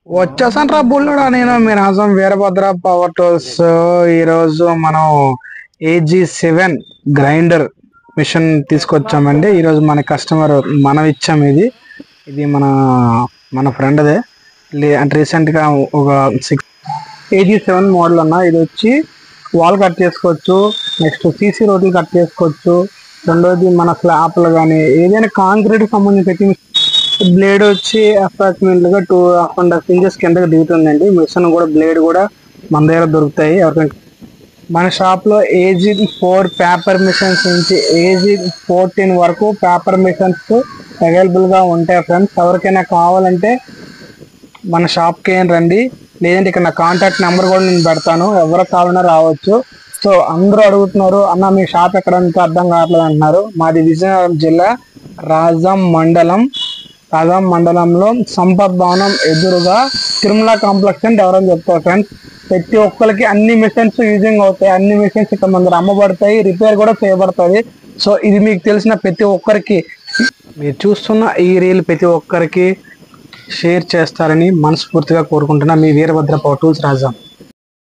వచ్చేసాను రా బుల్లుడా. నేను మీ రాజం వీరభద్ర పవర్ టూల్స్. ఈరోజు మనం AG7 గ్రైండర్ మిషన్ తీసుకొచ్చామండి. ఈరోజు మన కస్టమర్ మనం ఇచ్చాం. ఇది ఇది మన మన ఫ్రెండ్దే. అంటే రీసెంట్గా ఒక 6 AG7 మోడల్ అన్న. ఇది వచ్చి వాల్ కట్ చేసుకోవచ్చు, నెక్స్ట్ CC రోడ్లు కట్ చేసుకోవచ్చు. రెండోది మన స్లాబ్లు కానీ ఏదైనా కాంక్రీట్ సంబంధించి పెట్టి బ్లేడ్ వచ్చి అప్రాక్సిమేట్ గా 2.5 ఇంచెస్ కిందకి దిగుతుందండి. మిషన్ కూడా బ్లేడ్ కూడా మన దగ్గర దొరుకుతాయి. ఎవరికైనా మన షాప్ లో AG4 పేపర్ మిషన్స్ నుంచి AG14 వరకు పేపర్ మిషన్స్ అవైలబుల్ గా ఉంటాయి ఫ్రెండ్స్. ఎవరికైనా కావాలంటే మన షాప్ కి రండి, లేదంటే ఇక్కడ నా కాంటాక్ట్ నెంబర్ కూడా నేను పెడతాను. ఎవరికి కావాలన్నా రావచ్చు. సో అందరూ అడుగుతున్నారు, అన్న మీ షాప్ ఎక్కడ అర్థం కావట్లేదు అంటున్నారు. మాది విజయనగరం జిల్లా రాజం మండలంలో సంపత్ భవనం ఎదురుగా తిరుమల కాంప్లెక్స్ అని ఎవరని చెప్తారు ఫ్రెండ్స్. ప్రతి ఒక్కరికి అన్ని మిషన్స్ యూజింగ్ అవుతాయి. అన్ని మిషన్స్ ఇక్కడ మన అమ్మబడతాయి, రిపేర్ కూడా చేయబడుతుంది. సో ఇది మీకు తెలిసిన ప్రతి ఒక్కరికి, మీరు చూస్తున్న ఈ రీల్ ప్రతి ఒక్కరికి షేర్ చేస్తారని మనస్ఫూర్తిగా కోరుకుంటున్నా. మీ వీరభద్ర పవర్ టూల్స్ రాజం.